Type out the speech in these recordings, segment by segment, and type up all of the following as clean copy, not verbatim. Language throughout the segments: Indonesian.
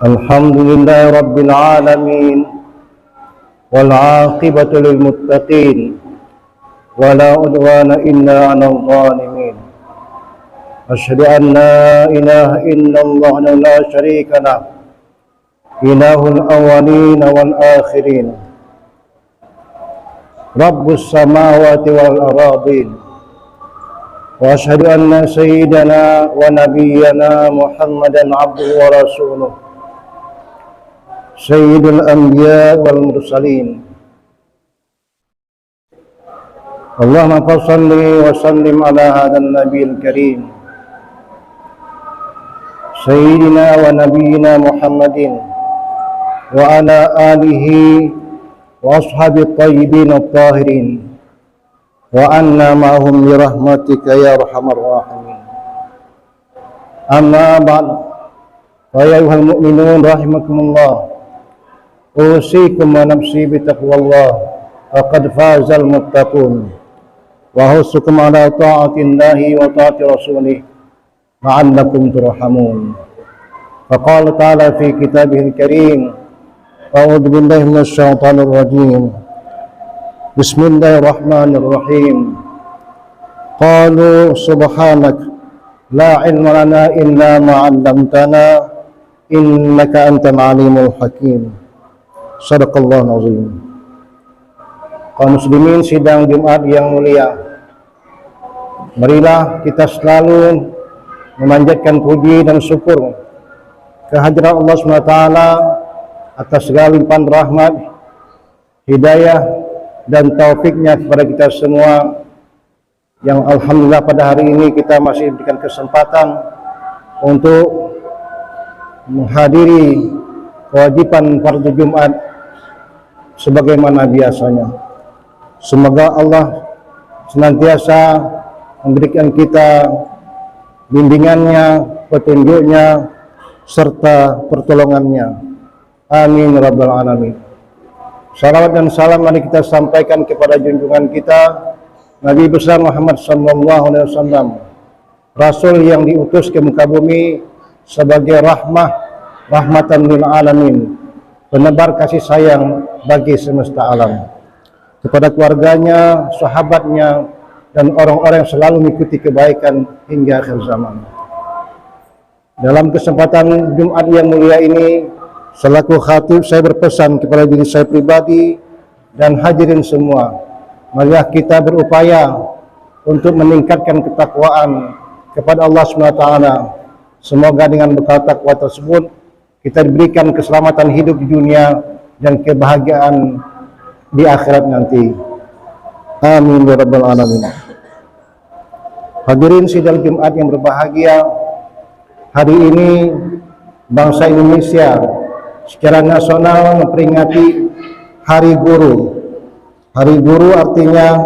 Alhamdulillah Rabbil Alamin wal aqibatu lil muttaqin wala udwana illa 'alal zalimin. Asyhadu an la ilaha illallah wa la syarika lah, ilahul awwalin wal akhirin, Rabbus samawati wal aradin. Wa asyhadu anna sayyidana wa nabiyyana Muhammadan abduhu wa rasuluh, Sayyidul Anbiya wal Mursalin. Allahumma salli wa sallim ala hadzal nabiyil karim, Sayyidina wa nabiyyina Muhammadin wa ala alihi wa ashabihi thayyibin at-tahirin wa anna ma'hum bi rahmatika ya arhamar rahimin. Amma ba'd, fa ya ayyuhal mu'minun rahimakumullah, usikum wa nafsi bitaqwallah, faqad fazal muttaqun, wa husukum ala ta'atillahi wa ta'ati rasulih la'allakum turhamun. Faqala ta'ala fi kitabihil karim, a'udzu billahi minasy syaithanir rajim, bismillahirrahmanirrahim. Qalu subhanak la ilma lana illa ma 'allamtana innaka antal alimul hakim. Sadaqallahul azim. Kaum muslimin sidang Jumat yang mulia, marilah kita selalu memanjatkan puji dan syukur kehadirat Allah SWT atas segala limpahan rahmat, hidayah dan taufiknya kepada kita semua, yang alhamdulillah pada hari ini kita masih diberikan kesempatan untuk menghadiri kewajiban fardu Jumat sebagaimana biasanya. Semoga Allah senantiasa memberikan kita bimbingannya, petunjuknya, serta pertolongannya. Amin rabbal alamin. Salawat dan salam mari kita sampaikan kepada junjungan kita Nabi besar Muhammad sallallahu alaihi wasallam, Rasul yang diutus ke muka bumi sebagai rahmatan lil alamin, penebar kasih sayang bagi semesta alam, kepada keluarganya, sahabatnya, dan orang-orang yang selalu mengikuti kebaikan hingga akhir zaman. Dalam kesempatan Jumat yang mulia ini, selaku khatib saya berpesan kepada diri saya pribadi dan hadirin semua, marilah kita berupaya untuk meningkatkan ketakwaan kepada Allah SWT. Semoga dengan bekal takwa tersebut kita diberikan keselamatan hidup di dunia dan kebahagiaan di akhirat nanti. Amin ya rabbal alamin. Hadirin sidang Jumat yang berbahagia, hari ini bangsa Indonesia secara nasional memperingati Hari Guru. Hari Guru artinya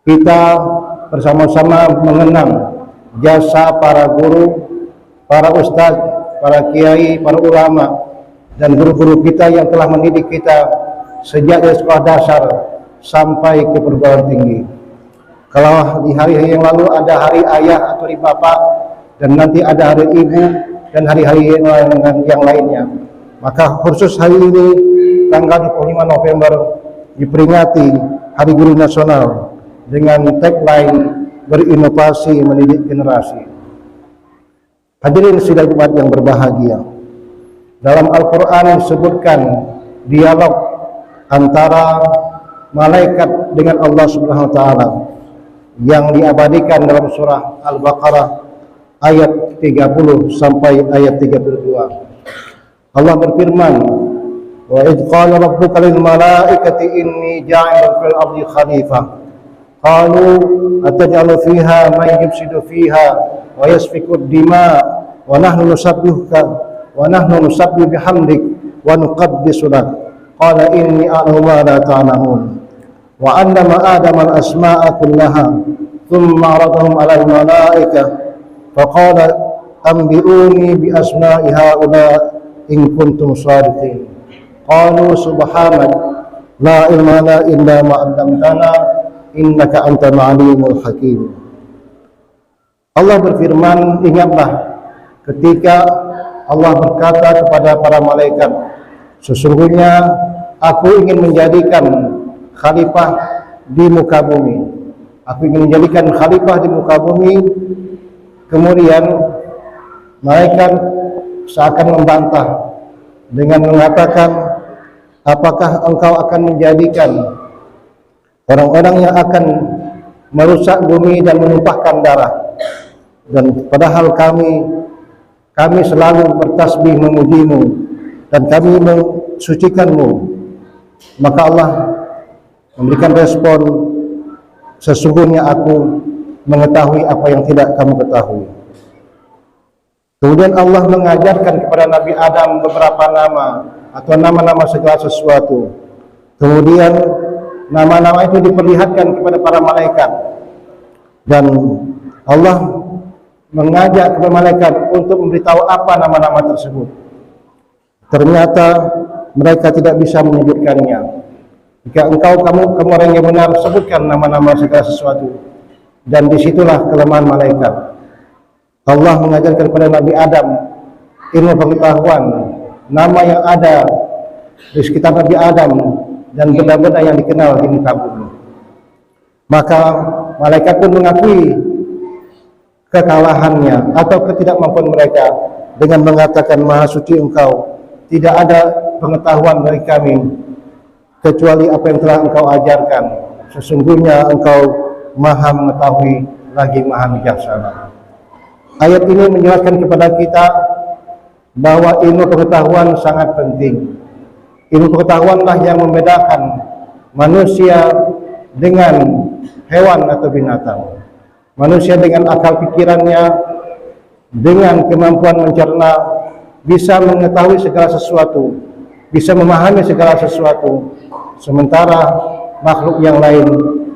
kita bersama-sama mengenang jasa para guru, para ustadz, para kiai, para ulama, dan guru-guru kita yang telah mendidik kita sejak dari sekolah dasar sampai ke perguruan tinggi. Kalau di hari-hari yang lalu ada hari ayah atau hari bapak, dan nanti ada hari ibu dan hari-hari yang lainnya, maka khusus hari ini tanggal 25 November diperingati Hari Guru Nasional dengan tagline berinovasi mendidik generasi. Hadirin sidang Jumat yang berbahagia, dalam Al-Quran disebutkan dialog antara malaikat dengan Allah Subhanahu wa taala yang diabadikan dalam surah Al-Baqarah ayat 30 sampai ayat 32. Allah berfirman, wa idh qala rabbuka lil malaikati inni ja'ilun fil ardi khalifah qalu ataj'alu fiha man yufsidu fiha wa yasfiku ad-dima wa nahnu nusabbihu bihamdik wa nuqaddisu lak qala inni a'lamu ma la ta'lamun wa 'allama adama al-asma'a kullaha thumma 'aradahum 'ala al-malaikah faqala anbi'uni bi asma'i ha'ula in kuntum shadiqin qalu subhanak la ilma lana illa ma 'allamtana innaka antal alimul hakim. Allah berfirman, ingatlah ketika Allah berkata kepada para malaikat, sesungguhnya aku ingin menjadikan khalifah di muka bumi. Aku ingin menjadikan khalifah di muka bumi. Kemudian malaikat seakan membantah dengan mengatakan, apakah engkau akan menjadikan orang-orang yang akan merusak bumi dan menumpahkan darah? Dan padahal kami selalu bertasbih memujimu dan kami mensucikanmu. Maka Allah memberikan respon, sesungguhnya aku mengetahui apa yang tidak kamu ketahui. Kemudian Allah mengajarkan kepada Nabi Adam beberapa nama atau nama-nama segala sesuatu. Kemudian nama-nama itu diperlihatkan kepada para malaikat, dan Allah mengajak kepada malaikat untuk memberitahu apa nama-nama tersebut. Ternyata mereka tidak bisa menyebutkannya. Jika kamu orang yang benar, sebutkan nama-nama segala sesuatu. Dan disitulah kelemahan malaikat. Allah mengajarkan kepada Nabi Adam ilmu pengetahuan, nama yang ada di sekitar Nabi Adam dan benda-benda yang dikenal di muka bumi. Maka malaikat pun mengakui kekalahannya atau ketidakmampuan mereka dengan mengatakan, Maha suci Engkau, tidak ada pengetahuan dari kami kecuali apa yang telah Engkau ajarkan. Sesungguhnya Engkau Maha mengetahui lagi Maha bijaksana. Ayat ini menjelaskan kepada kita bahwa ilmu pengetahuan sangat penting. Ilmu pengetahuanlah yang membedakan manusia dengan hewan atau binatang. Manusia dengan akal pikirannya, dengan kemampuan mencerna, bisa mengetahui segala sesuatu, bisa memahami segala sesuatu. Sementara makhluk yang lain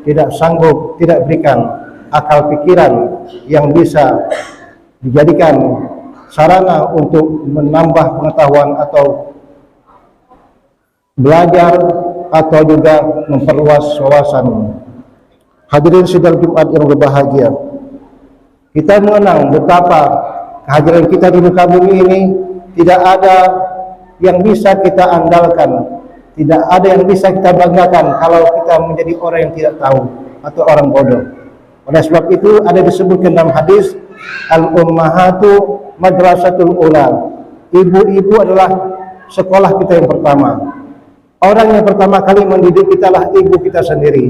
tidak sanggup, tidak berikan akal pikiran yang bisa dijadikan sarana untuk menambah pengetahuan atau belajar atau juga memperluas wawasan. Hadirin sidang Jumat yang berbahagia, kita mengenang betapa kehadiran kita di muka bumi ini tidak ada yang bisa kita andalkan, tidak ada yang bisa kita banggakan kalau kita menjadi orang yang tidak tahu atau orang bodoh. Oleh sebab itu ada disebutkan dalam hadis, al-ummahatu madrasatul ula. Ibu-ibu adalah sekolah kita yang pertama. Orang yang pertama kali mendidik kita adalah ibu kita sendiri.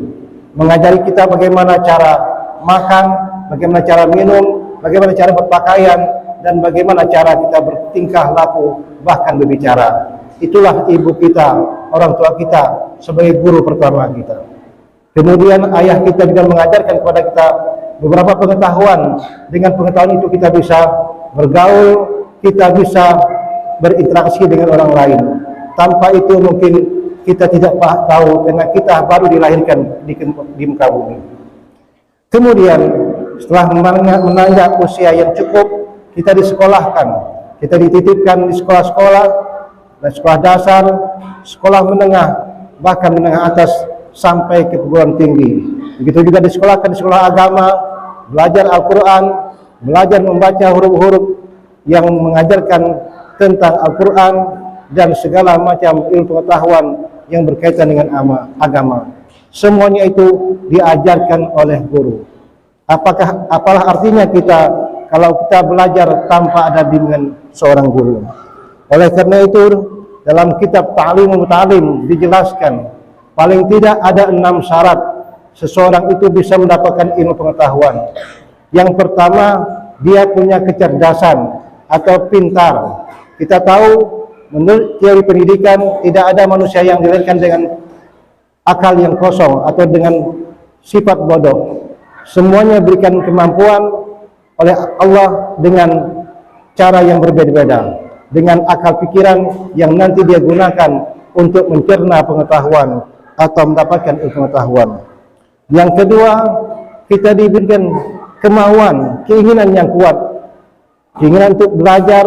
Mengajari kita bagaimana cara makan, bagaimana cara minum, bagaimana cara berpakaian, dan bagaimana cara kita bertingkah laku, bahkan berbicara. Itulah ibu kita, orang tua kita, sebagai guru pertama kita. Kemudian ayah kita juga mengajarkan kepada kita beberapa pengetahuan. Dengan pengetahuan itu kita bisa bergaul, kita bisa berinteraksi dengan orang lain. Tanpa itu mungkin kita tidak tahu, karena kita baru dilahirkan di muka bumi. Kemudian setelah menanjak usia yang cukup, kita disekolahkan, kita dititipkan di sekolah-sekolah, sekolah dasar, sekolah menengah, bahkan menengah atas sampai ke perguruan tinggi. Begitu juga disekolahkan di sekolah agama, belajar Al-Quran, belajar membaca huruf-huruf yang mengajarkan tentang Al-Quran dan segala macam ilmu pengetahuan yang berkaitan dengan agama. Semuanya itu diajarkan oleh guru. Apalah artinya kita kalau kita belajar tanpa ada bimbingan seorang guru? Oleh karena itu dalam kitab Ta'limul Muta'allim dijelaskan paling tidak ada 6 syarat seseorang itu bisa mendapatkan ilmu pengetahuan. Yang pertama, dia punya kecerdasan atau pintar. Kita tahu menurut teori pendidikan tidak ada manusia yang dilahirkan dengan akal yang kosong atau dengan sifat bodoh. Semuanya berikan kemampuan oleh Allah dengan cara yang berbeda-beda, dengan akal pikiran yang nanti dia gunakan untuk mencerna pengetahuan atau mendapatkan ilmu pengetahuan. Yang kedua, kita diberikan kemauan, keinginan yang kuat, keinginan untuk belajar,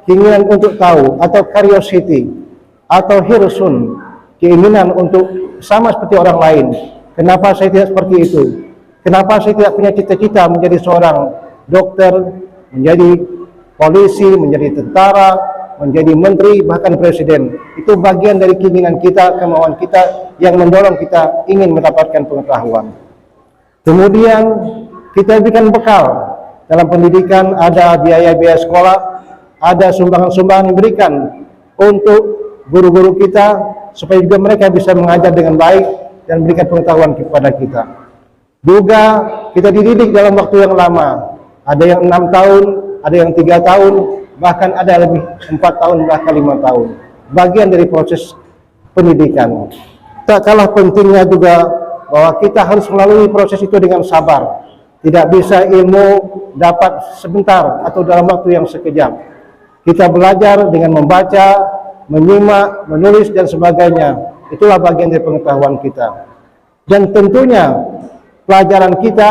keinginan untuk tahu, atau curiosity, atau hirsun, keinginan untuk sama seperti orang lain. Kenapa saya tidak seperti itu? Kenapa saya tidak punya cita-cita menjadi seorang dokter, menjadi polisi, menjadi tentara, menjadi menteri, bahkan presiden. Itu bagian dari keinginan kita, kemauan kita yang mendorong kita ingin mendapatkan pengetahuan. Kemudian kita berikan bekal dalam pendidikan, ada biaya-biaya sekolah, ada sumbangan-sumbangan yang diberikan untuk guru-guru kita supaya juga mereka bisa mengajar dengan baik dan memberikan pengetahuan kepada kita. Juga kita dididik dalam waktu yang lama, ada yang 6 tahun, ada yang 3 tahun, bahkan ada lebih 4 tahun, bahkan 5 tahun. Bagian dari proses pendidikan. Tak kalah pentingnya juga bahwa kita harus melalui proses itu dengan sabar. Tidak bisa ilmu dapat sebentar atau dalam waktu yang sekejap. Kita belajar dengan membaca, menyimak, menulis dan sebagainya. Itulah bagian dari pengetahuan kita. Dan tentunya pelajaran kita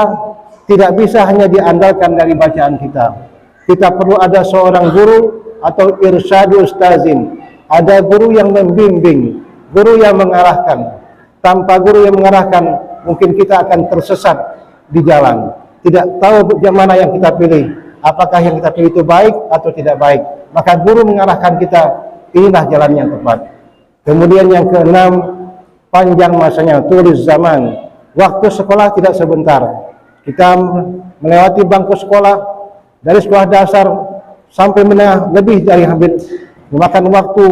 tidak bisa hanya diandalkan dari bacaan kita. Kita perlu ada seorang guru atau irsyadu ustazin. Ada guru yang membimbing, guru yang mengarahkan. Tanpa guru yang mengarahkan, mungkin kita akan tersesat di jalan. Tidak tahu mana yang kita pilih. Apakah yang kita pilih itu baik atau tidak baik. Maka guru mengarahkan kita, inilah jalan yang tepat. Kemudian yang keenam, panjang masanya, tulis zaman. Waktu sekolah tidak sebentar. Kita melewati bangku sekolah, dari sekolah dasar sampai menengah, lebih dari hampir memakan waktu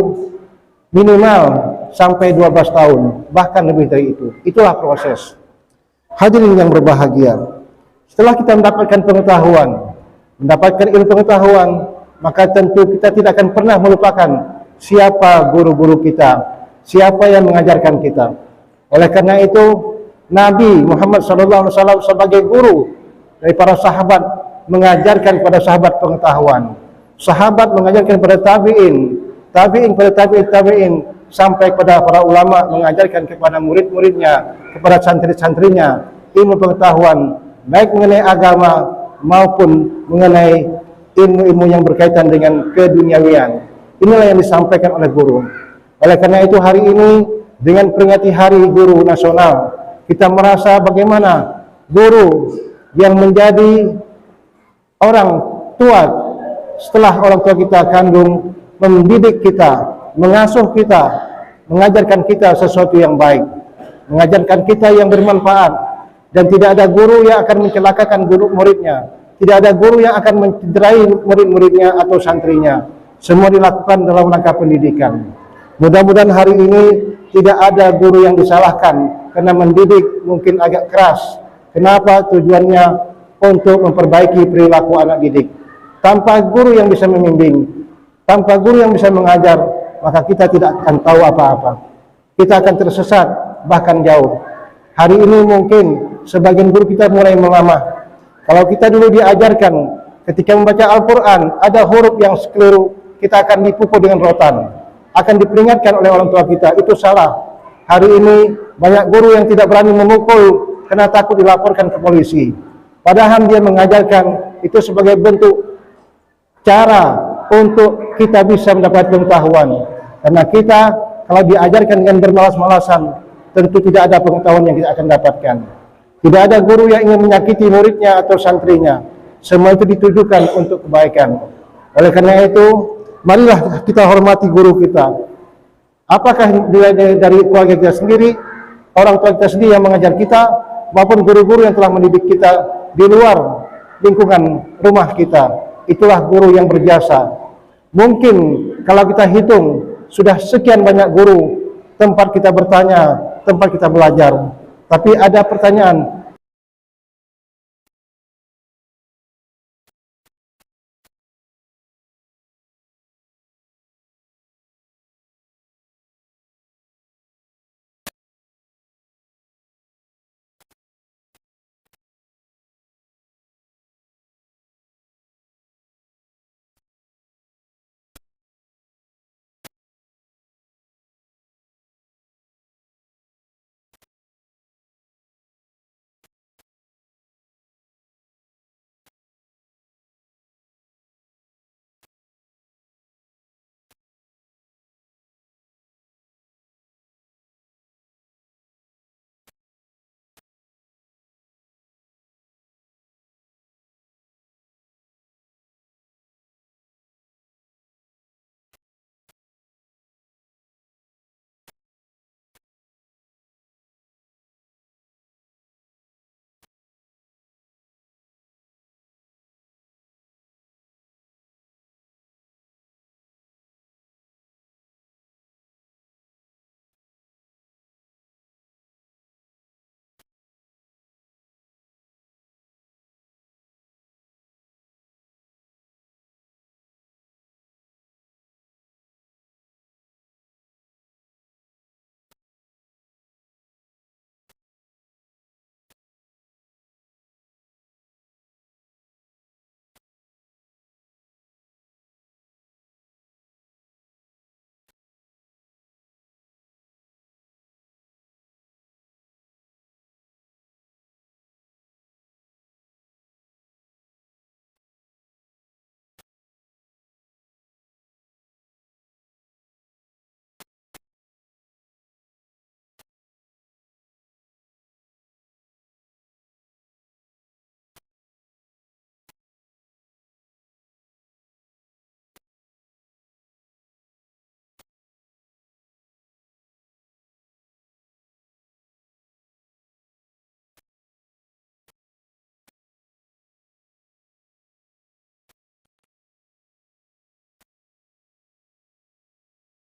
minimal sampai 12 tahun, bahkan lebih dari itu. Itulah proses. Hadirin yang berbahagia, setelah kita mendapatkan pengetahuan, mendapatkan ilmu pengetahuan, maka tentu kita tidak akan pernah melupakan siapa guru-guru kita, siapa yang mengajarkan kita. Oleh karena itu, Nabi Muhammad SAW sebagai guru dari para sahabat mengajarkan kepada sahabat pengetahuan. Sahabat mengajarkan kepada tabi'in, tabi'in kepada tabi'in, sampai kepada para ulama mengajarkan kepada murid-muridnya, kepada santri-santrinya ilmu pengetahuan, baik mengenai agama maupun mengenai ilmu-ilmu yang berkaitan dengan keduniawian. Inilah yang disampaikan oleh guru. Oleh karena itu hari ini dengan peringati Hari Guru Nasional, kita merasa bagaimana guru yang menjadi orang tua setelah orang tua kita kandung mendidik kita, mengasuh kita, mengajarkan kita sesuatu yang baik, mengajarkan kita yang bermanfaat, dan tidak ada guru yang akan mencelakakan guru muridnya, tidak ada guru yang akan mencederai murid-muridnya atau santrinya. Semua dilakukan dalam rangka pendidikan. Mudah-mudahan hari ini tidak ada guru yang disalahkan karena mendidik mungkin agak keras. Kenapa? Tujuannya untuk memperbaiki perilaku anak didik. Tanpa guru yang bisa membimbing, tanpa guru yang bisa mengajar, maka kita tidak akan tahu apa-apa. Kita akan tersesat, bahkan jauh. Hari ini mungkin sebagian guru kita mulai melamah. Kalau kita dulu diajarkan ketika membaca Al-Quran, ada huruf yang keliru, kita akan dipukul dengan rotan, akan diperingatkan oleh orang tua kita. Itu salah. Hari ini banyak guru yang tidak berani memukul karena takut dilaporkan ke polisi. Padahal dia mengajarkan itu sebagai bentuk cara untuk kita bisa mendapat pengetahuan. Karena kita kalau diajarkan dengan bermalas-malasan, tentu tidak ada pengetahuan yang kita akan dapatkan. Tidak ada guru yang ingin menyakiti muridnya atau santrinya. Semua itu ditujukan untuk kebaikan. Oleh karena itu, marilah kita hormati guru kita. Apakah dari keluarga kita sendiri, orang tua kita sendiri yang mengajar kita, maupun guru-guru yang telah mendidik kita di luar lingkungan rumah kita. Itulah guru yang berjasa. Mungkin kalau kita hitung, sudah sekian banyak guru tempat kita bertanya, tempat kita belajar. Tapi ada pertanyaan,